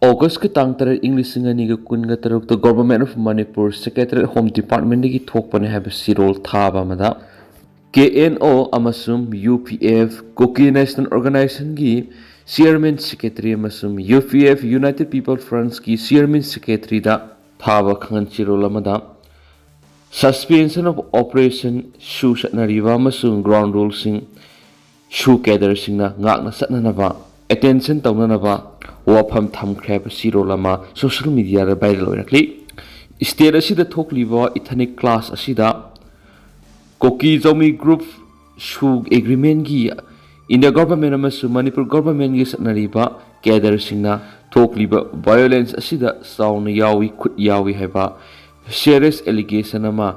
August tang tara English singa kunga taruk the Government of Manipur Secretary Home Department gi thokpane have sirol thaba mada KNO amasum UPF Kuki National Organization gi Chairman Secretary amasum UPF United People Front gi Chairman Secretary da thaba khangan sirol amada suspension of operation shu satnariba amasum ground rules sing shu cadre singna ngakna satnanaba attention tawnanaba wafam thamkhreb sirolama social media ra viral oirakli state asida thokliba ethnic class asida Koki Zomi group shu agreement gi in the government amasu Manipur government gi satnariba cadre singna thokliba violence asida sauna yawi khut yawi haiba serious allegation ama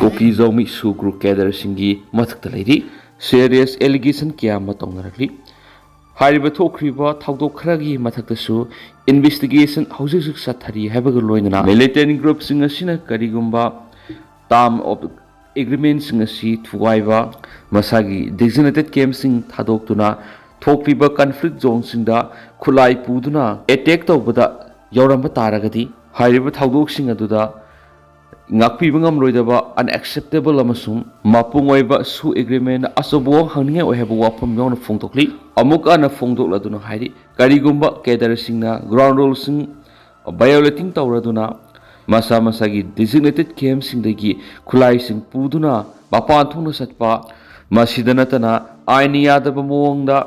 Koki Zomi shu group cadre singi mathakta leiri serious allegation kya matongnarakli Hariba thokriba thawdok kharagi mathaktasu investigation hauzik sathari habaga loinana militant group singa sina karigumba term of agreement singa si thuwaiba masagi designated camp sing thadoktuna thokriba conflict zone singda khulai puduna attack tawbada yauramba taragadi hariba thawdok singa duda ngakpi bangam loidaba unacceptable amasum mapung oiba su agreement asobo hangninga oihaba wafam yona phongtokli amuk ana phongdokladuna hairi karigumba cadre singna ground rules sing violating tawraduna masa masagi designated camp singdagi khulai sing puduna mapan thungna satpa masidanatana aini yadaba mowangda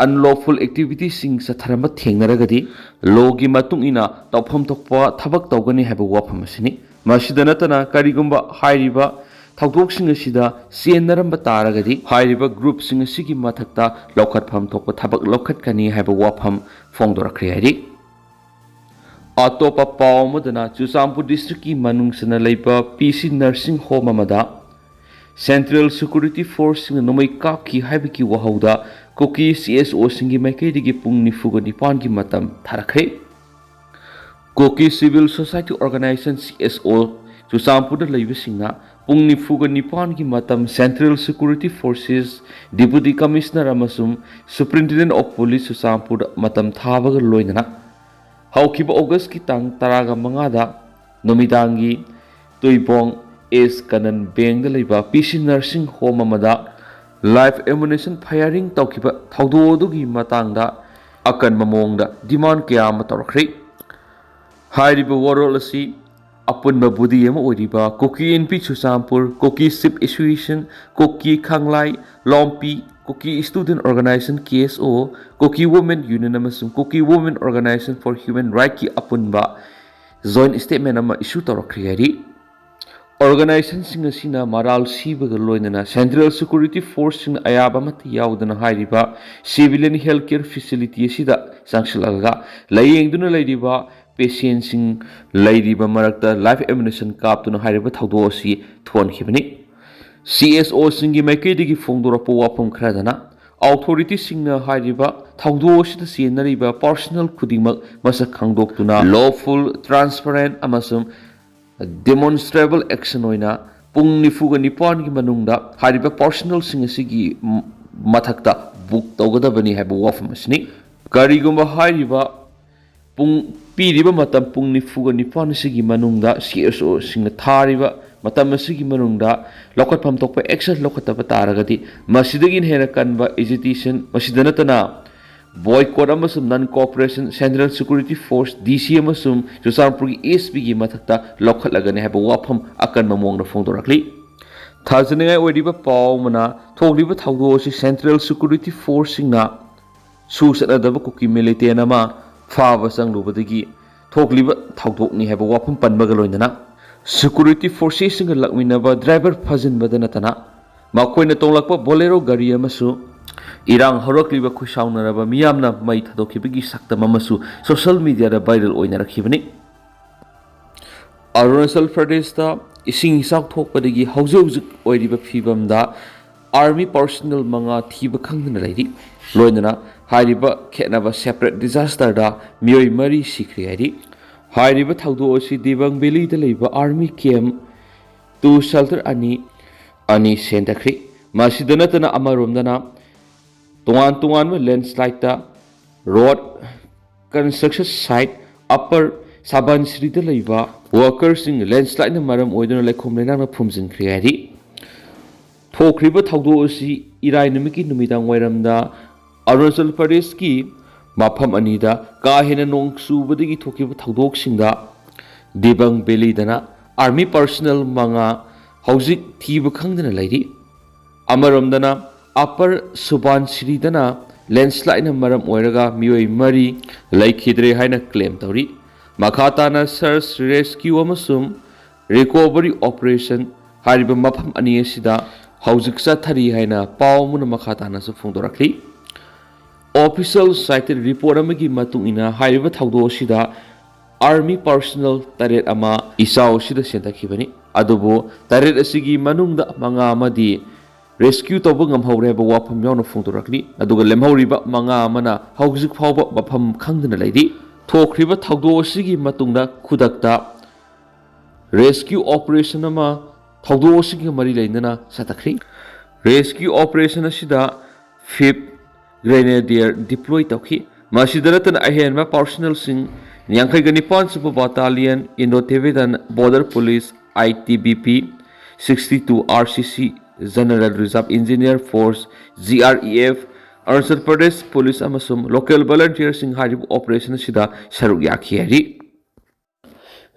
unlawful activities sing satharamba thengnaragadi logi matung ina tawpham thokpa thabak tawgani haba wafam asini Masidanatana karigumba hairiba thawdok sing asida senaramba taragadi hairiba group sing asigi mathakta lokhatpham thokpa thabak lokhatkani haiba wafam phongdorakre hairi atopa pawmadana Chusampur district ki manungsana leiba PC nursing home amada Central Security Force sing nomai kapki haibiki wahouda Kuki CSO singi maikaidigi pung nifuga nipan gi matam tharakhe Koki Civil Society Organization CSO Chusampur leiba singna pung nifuga nipan gi matam Central Security Forces Deputy Commissioner amasum Superintendent of Police Chusampur matam thabaga loinana haukiba August ki tang taraga mangada nomidangi tuibong S Kanan Bank da leiba PC nursing home amada live ammunition firing tawkiba thawdodugi matangda akan mamongda demand kya matawrakri Hariba warol asi apunba budi ama oiriba Koki NP Chusampur Koki Ship Association Koki Khanglai Lompi Koki Student Organization KSO Koki Women Union amasung Koki Women Organization for Human Rights ki apunba joint statement ama issue tawrakri hari organization sing asina maral sibaga loinana Central Security Force sing ayaba mati yaudana hariba civilian healthcare facility asida sangsilaga layengduna leiriba patient sing leiriba marakta life ammunition kaptuna hariba thawdo asi thonkhibani CSO singi maikaidigi phongdorapo wafam khradana authority singna hariba thawdo asida senariba personal khudingmak masak khangdoktuna lawful transparent amasum demonstrable action oina pung nifuga nipan gi manungda hariba personal sing asigi mathakta book tawgadabani haiba wafam asni karigumba hariba pung piriba matam pung nifuga nipan asigi manungda CSO singna thariba matam asigi manungda lokhatpham tokpa action lokhataba taragadi masidagin hena kanba agitation masidanatana boycott amasum non cooperation Central Security Force DC amasum Chusampur gi SB gi mathakta lokhatlagani haiba wafam akan mamongna phongdorakli thajanai oiriba pawmana thokliba thawdo si Central Security Force singna su satadaba Kuki Militant ama fava sanglubadagi thokliba thawdokni haiba wafam panbaga loinana security forces singa lakminaba driver phajinbada natana makoina tonglakpa bolero gari amasu irang horokliba khusaunaraba miyamna mai thadokibagi saktam amasu social media da viral oinarakhibani Arunachal Pradesh da ising sak thokpadagi haujuk oiriba phibamda army personnel manga thiba khangdana leiri loinana hariba khetnaba separate disaster da miyoi mari sikri hari hariba thawdo osi Debang Valley da leiba army camp tu shelter ani sentakri masidanatana amaromdana tungan ma landslide da road construction site upper Sabansri da laiba workers in landslide na maram oidona laikhom lenang na phumjinkhri hari thokriba thawdo asi irai numiki numidang wairamda Arunachal Pradesh ki mapham anida ka hena nong subadagi thokiba thawdok singda Debang Valley dana army personnel manga hauzik thiba khangdana lairi amaramdana upper Subansri dana landslide na maram oiraga mioi mari laikhidre haina claim tawri Makhatana search rescue amasum recovery operation hariba mapham ani asida haujik sathari haina pawmuna makhatana su phongdorakli official cited report amagi matung ina hariba thawdo asida army personnel taret ama isau sida sentakhibani adubo taret asigi manungda manga amadi rescue toba ngamhawre ba wafam yawna phongdorakli aduga lemhawriba manga amana haujik phawba mapham khangdana laidi thokriba thawdo asigi matungda khudakta rescue operation ama thawdo asigi mari lainana satakhri rescue operation asida 5th grenadier deploy tawki masidaratan ahenma personnel sing yankhai super battalion Indo-Tibetan border police ITBP 62 RCC general reserve engineer force GREF Arunachal Pradesh police amasum local volunteers sing harib operation sida saruk yakhi hari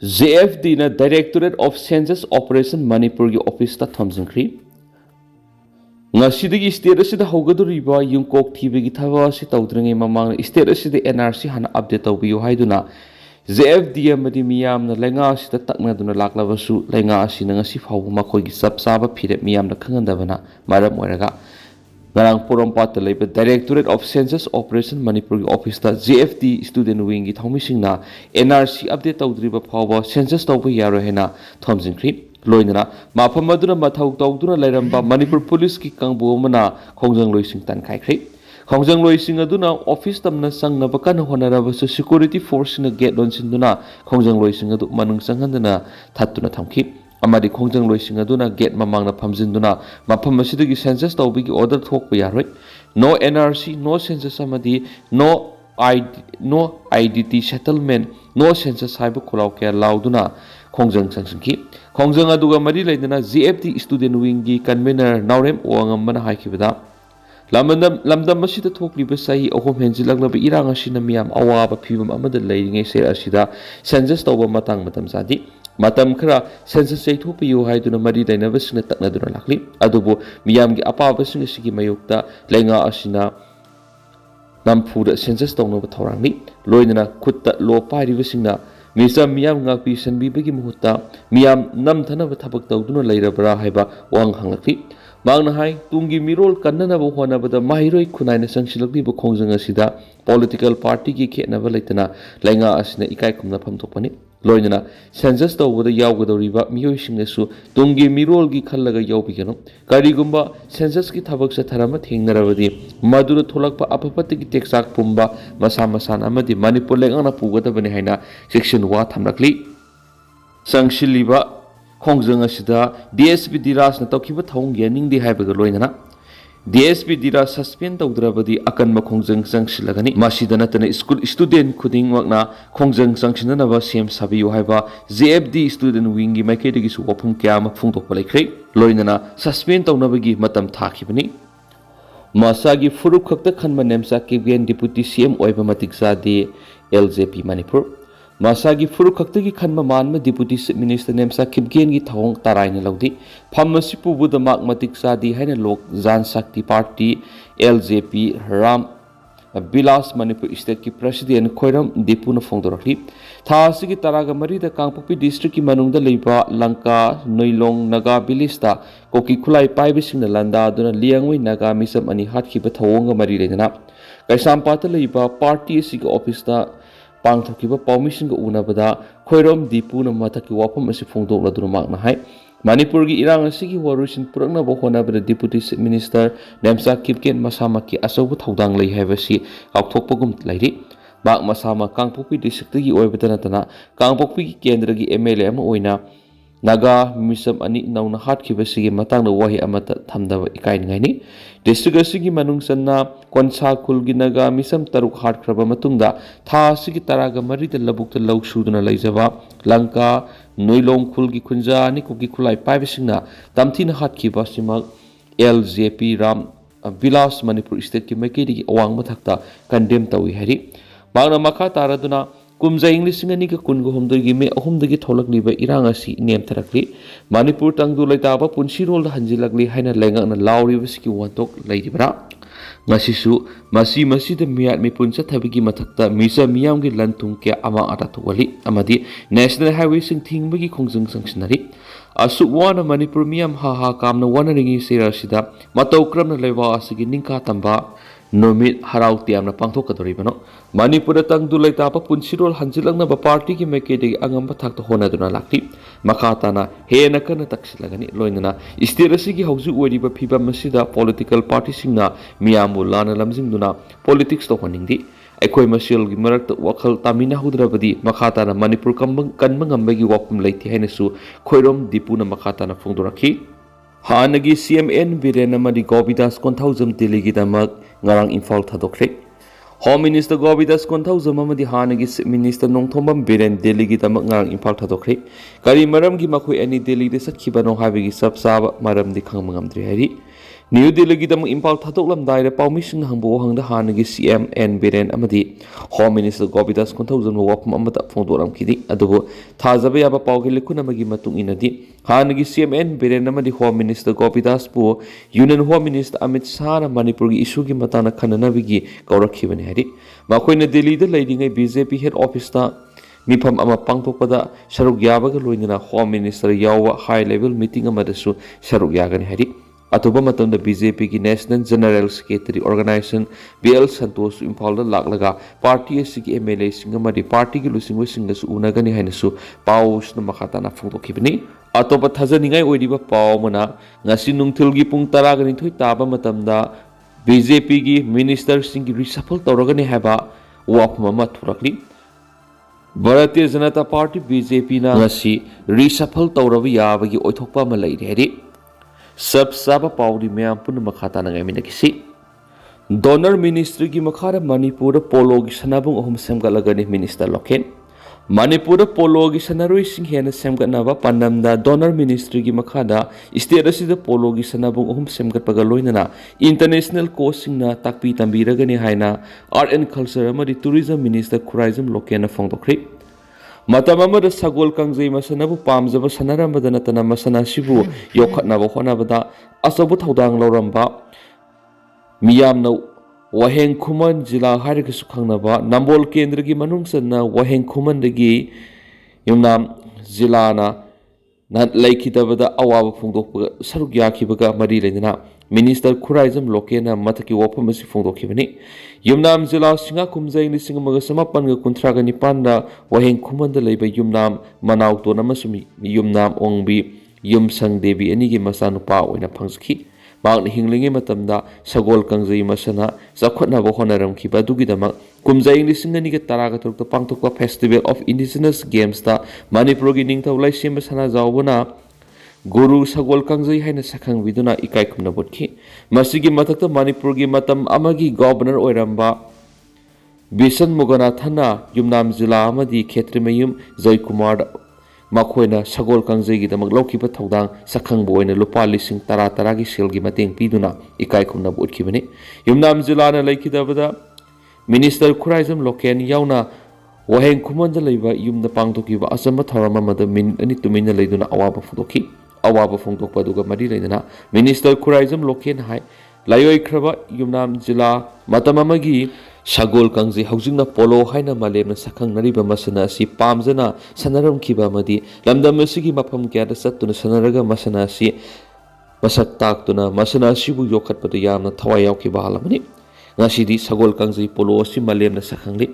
JFD na Directorate of Census Operation Manipur gi office ta thamjingkhri ngasidagi state asida hogaduriba yungkok thibegi thawa si tawdringe mamang state asida NRC hana update tawbiyu haiduna JFD amadi miyamna lenga asida takna duna laklabasu lenga asina ngasi phawbu makoi gi sabsaba phire miyamna khangandabana maram oiraga Garang Porampat laiba Directorate of Census Operation Manipur office ta JFD student wing gi thomising na NRC update tawdriba phawba census tawba yaro hena thomjingkhri loinana mapham aduna mathau tawduna lairamba Manipur police ki kangbu mana khongjang loising tan khaikhri khongjang loising aduna office tamna sangna bakana honaraba security force na gate don sinduna khongjang loising adu manung sanghandana thattuna thamki amadi khongjang loising aduna gate mamangna phamjinduna mapham asidagi census tawbigi order thokpa yaroi no NRC no census amadi no IDT settlement no census haiba khulaw kya lauduna khongjang sangsingki khongjang aduga mari laidana JFD student wing gi convener Naurem Owangam mana haikibada lamdam asida thokliba sahi ahom henjilaglaba irang asina miyam awaba phibam amada leiringe se asida census tawba matang matam sadi matam khara census chaithopiyu haiduna mari dainaba singna taknaduna lakli adubu miyam gi apaba singa sigi mayukta lenga asina namphura census tawna thorangni loinana khutta lo pairiba singna Misa miyam ngakpi sanbibagi muhutta miyam namthanaba thabak tawduna lairabra haiba wang hanglakli mangna hai tungi mirol kannanaba honabada mahiroi khunaina sangsilakli ba khongjang asida political party gi khenaba laitana lainga asina ikai khumna phamthokpani loinana census tawbada yawgadoriba miyoisingnasu tungi mirol gi khallaga yawbigano karigumba census gi thabak sa tharama thengnarabadi madura tholakpa apapatigi teksak pumba masa masana amadi Manipur lengana pugadabani haina section wa thamrakli sangshiliba khongjang asida DSP Diras na tawkiba thong yaning di haibaga loinana DSP Diras suspend tawdrabadi akanma khongjang sangshilagani masidana tana school student khuding wakna khongjang sangsinanaba sem sabiyu haiba JFD student wing gi maikedi gi su wafum kya ma phungtokpa laikhrei loinana suspend tawnabagi matam thakibani masagi furuk khakta khanma nemsa kibgen deputy CM oiba matiksa de LJP Manipur Masagi furu kaktagi khanma manma deputy minister nemsa kibgen gi thong taraina lawdi phamasi pubuda mak matik sadi haina lok jan shakti party LJP Ram Bilas Manipur state ki president Khoiram Dipuna phongdorakli thasi gi taraga marida Kangpokpi district ki manungda leiba Lanka Noilong Naga Bilista koki khulai paibisingna landa aduna liangwei naga misam ani hatkhiba thawonga mari leina kaisampata leiba party sig office ta pangthokiba pawmising unabada Khoiram Dipuna mathaki wafam asi phongdokladuna makna hai Manipur gi irang asigi warusin purakna bo honabada deputy minister nemsa kipken masamaki asobu thodang lei haibasi kaukthokpagum lairi mak masama Kangpokpi district gi oibadana tana Kangpokpi gi kendra gi MLA ama oina Naga misam ani nauna hatkibasigi matangna wahi amata thamdaba ikainingani district asigi manungsanna konsa khulgi naga misam taruk hatkraba matungda tha asigi taraga marida labukta lausuduna laijaba Lanka Noilong khulgi khunja ani kuki khulai paibasingna tamthina hatkiba simak LJP Ram Vilas Manipur state ki maikedi awang mathakta condemn tawi hari bangna makha taraduna Kumza English nga ni ka kun go homdagi me ahomdagi tholakliba irang asi nem tarakli Manipur tangdu laitaba punsirol hanjilakli haina lenga na lawriba siki wantok laidibra ngasisu masi de miat mi punsa thabigi mathakta misa miyam gi lantung ke ama ata thwali amadi national highway sing thingbagi khongjung sangsinari asu wana Manipur miyam ha kamna wana ringi sera sida matau kramna lewa asigi ningka tamba Nomit harau tiamna pangthok kadoribano Manipur tangdu laitaba punsirol hanjilakna ba party ki mekedi angamba thakta honaduna lakti makhatana hena kana taksilagani loinana istirasi gi hauju oriba phiba masida political party singna miyamu lana lamjingduna politics to honingdi aikoi masil gi marakta wakhal tamina hudrabadi makhatana Manipur kanbang ngambagi wakum leiti hainasu khoirom dipuna makhatana phongdorakhi Hanagi CMN Birena Madi Govidas Kontauzam Diligidamak Ngarang Infal Tadokre. Home Minister Govidas Kontauzam Madi Hanagi Minister Nongtombam Biren Diligidamak Ngarang Infal Tadokre. Kari Maram Gimakui any Dili de Sakibano Havigi Sub Sab Maram di Kangmangam Trihari. New Delhi gidam impal thatoklam daire permission hangbo hangda hanagi CMN Biren amadi Home Minister Govidas Kontauzam wapam amata phongdoram kidi adubo thajabe yaba pawge likuna magi matung inadi hanagi CMN Biren amadi Home Minister Govidas pu Union Home Minister Amit Shah na Manipur gi issue gi matana khananabigi kaurakkhibani hari makoina Delhi da leidingai BJP head office ta Mipham ama pangthokpada saruk yabaga loinana Home Minister yawa high level meeting amadasu saruk yagani hari Atuba matamda BJP ki National General Secretary Organization BL Santos Impal da laklaga party asigi MLA singamadi party ki lusingwe singasu unagani hainasu paus na makhatana phongdokhibani atoba thajaningai oidiba paw mana ngasi nungthil gi pung 10 gani thoi taba matamda BJP ki minister singi reshuffle tawragani haba wapma ma thurakli Bharatiya Janata Party BJP na ngasi reshuffle tawrabi yabagi oithokpa ma lairi hari Sab Saba Paudi Miam Pun Makata Naminakisi Donor Ministry ki Makara Manipur Polo Sanabung Home Semgalagani Minister Loken Manipur Polo Sanarui Singhen Semganava Pandamda Donor Ministry ki Makada Isterasi the Polo Sanabung Home Semgatpagaloinana International Coaching na Takpi Tambiragani Haina Art and Culture Amadi Tourism Minister Kurizam Lokena Fongdokri Matamama Sagol Kangzai Masanabu Pamzaba Sanarambada Natana Masana Shibu Yokatnava Honabada Asabu Taudang Loramba Miyamna Waheng Kuman Jila Harikasukanaba Nambol Kendragi Manungsana Waheng Kuman Degi Yumnam Zilana Nat Laikitabada Awa Fungdok Sarugyaki Baga Marilena Minister Kurizam Lokena Mataki Wapamasi Fungdokibani Yumnam Zila Singa Kumzai Nisingamaga Samapanga Kuntragani Panda Waheng Kumanda Leba Yumnam Manau Tonamasumi Yumnam Ongbi Yum Sang Devi Anigi Masanupa Wina Pangski Bang Hinglingi Matamda Sagol Kangzai Masana Zakotna Bohonaram Kiba Dugidama Kumzai Nisingani Taragatuk the Pangtukwa Festival of Indigenous Games ta Manipurogi Ningta Ulai Masana Zawuna Guru Sagol Kangzai Haina Sakang Viduna Ikai Kumnabutki Masigi Matakta Manipurgi Matam Amagi Governor Oiramba Bisan Muganathana Yumnam Zila Amadi Ketrimayum Zai Kumar Makoina Sagol Kangzai Gidamak Lokipa Taudang Sakang Boina Lupa Lising Tara Taragi Silgi Mating Piduna Ikai Kumnabutki Bini Yumnam Zilana Laikidabada Minister Kurizam Loken Yauna Waheng Kumanda Leba Yum the Pangtokiba Asama Taramamada Min and Tumina Leduna Awaba Fudoki Awaba Fungtok Paduga Marilena Minister Kurizam Loken Hai Layoi Kraba Yumnam Zila Matamamagi Sagol Kangzi Hausina Polo Haina Malem Sakang Nariba Masana Si Pamzana Sanaram Kiba Madi Lamda Masigi Mapam Gada Satuna Sanaraga Masana Si Masak Taktuna Masana Sibu Yokat Padayana Tawayaki Bahalamani Nasidi Sagol Kangzi Polo Si Malem Sakangli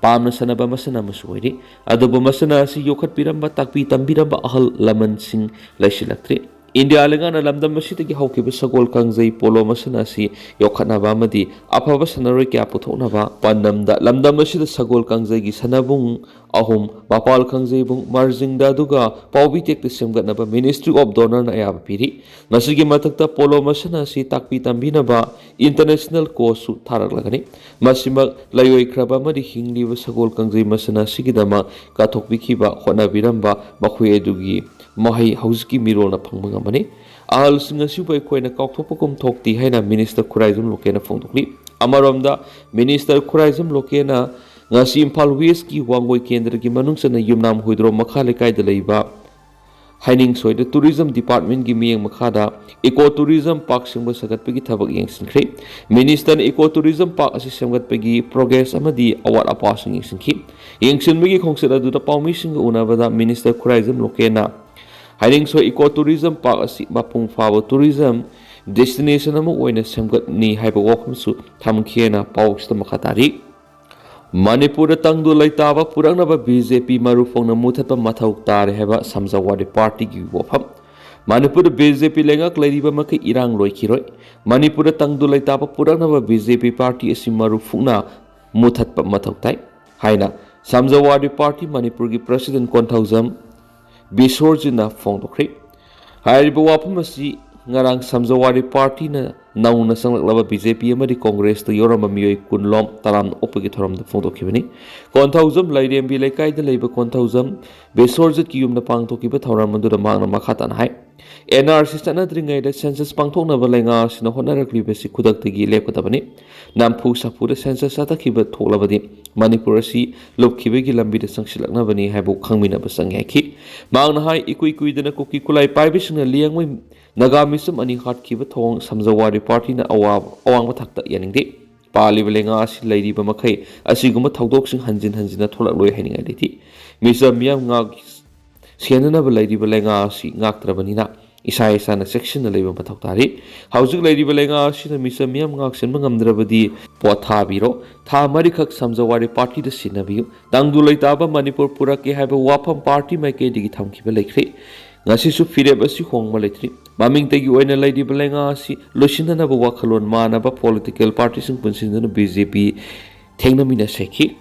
Pamna Sanaba Masana Masuari Adobo Masana Si Yokat Piramba Takpi Tambiramba Ahal Laman Sing Laishilakri India lengana lamdam masitagi haukiba sagol kangjai polo masana si yokhatnaba amadi afaba sanaroi kya puthoknaba pandamda lamdam masida sagol kangjai gi sanabung ahum bapal kangjai bung marjingda duga paubi tekte semgatnaba Ministry of Donor na ayaba piri masigi matakta polo masana si takpi tambinaba international course su tharaklagani masimak layoi khraba amadi hingliba sagol kangjai masana sigidama kathokbikhiba khonabiramba makhoi edugi mahai hauski mirol na phangmang amani ahal singa sibai koina kaukthokpakum thokti haina Minister Khuraizum Lokena phongdokli amaromda Minister Khuraizum Lokena ngasi Imphal West ki wangoi kendra gi manungsana yumnam huidro makha lekai da leiba haining soida Tourism Department gi miyeng makhada Eco Tourism Park singba sagatpagi thabak yengsinkhre Minister Eco Tourism Park asi semgatpagi progress amadi awat apasing yengsinkhi yengsinbagi khongsat aduda paumi singa unabada Minister Khuraizum Lokena Hairing so ecotourism park asi mapung fabo tourism destination amu oina semgatni haiba wakham su thamkhiena pawsta makhatari Manipur tangdu laitaba purangnaba BJP marufongna muthatpa mathau tare heba samjawadi party gi wafam Manipur BJP lengak lairiba makai irang loikhiroi Manipur tangdu laitaba purangnaba BJP party asi marufungna muthatpa mathau tai haina samjawadi party Manipur gi president Konthawjam Bisorjina Fongdokri. Hariba Wapamasi Narang Samjawari Party na Nauna Sanglava BJP Amadi Congress the Yorama Mioi Kunlom Taram Opagitoram the Fondokivani. Kontauzum Lady and Bilekai the Labor Kontauzum Bisorjit Kium the Pangtoki Bataram to the Mana Makatan High. NRC Sanadringa the census Pangtona Valenga Sinohonarabli Besi Kudaktagi Lekotabani. Nampu Sapura census Atakiba Tolabadi. Manipurasi Lopkibegi Lambi the Sankshilaknavani Habu Kangmina Basangaki. Mount High Equi than a cookie kulai pibishing a liang Nagamisum and hot kiva tong Samjawari party na awang matakta yaningdi. Pali Valengas Lady Bamakai Asiguma Taudoxing Hanjin Hanjina Tolak Henning Aditi. Misa Miam Nag Sienna Lady Valengasi Naktrabanina. Isai sana section na labor pataktari. Housing Lady Valengasi na Misa Miam Ngaksin Mangamdrabadi Potabiro. Ta Marikak Samjawari party the Sinabiu. Dangdulaitaba Manipur Puraki have a wapam party make a digitam kibalekri. Ngasisu Firebasi Hong Maletri. Maming Tagi Wena Lady Belengasi, Lucinana Wakalon Manaba political parties in Punsin BJP Tengamina Seki.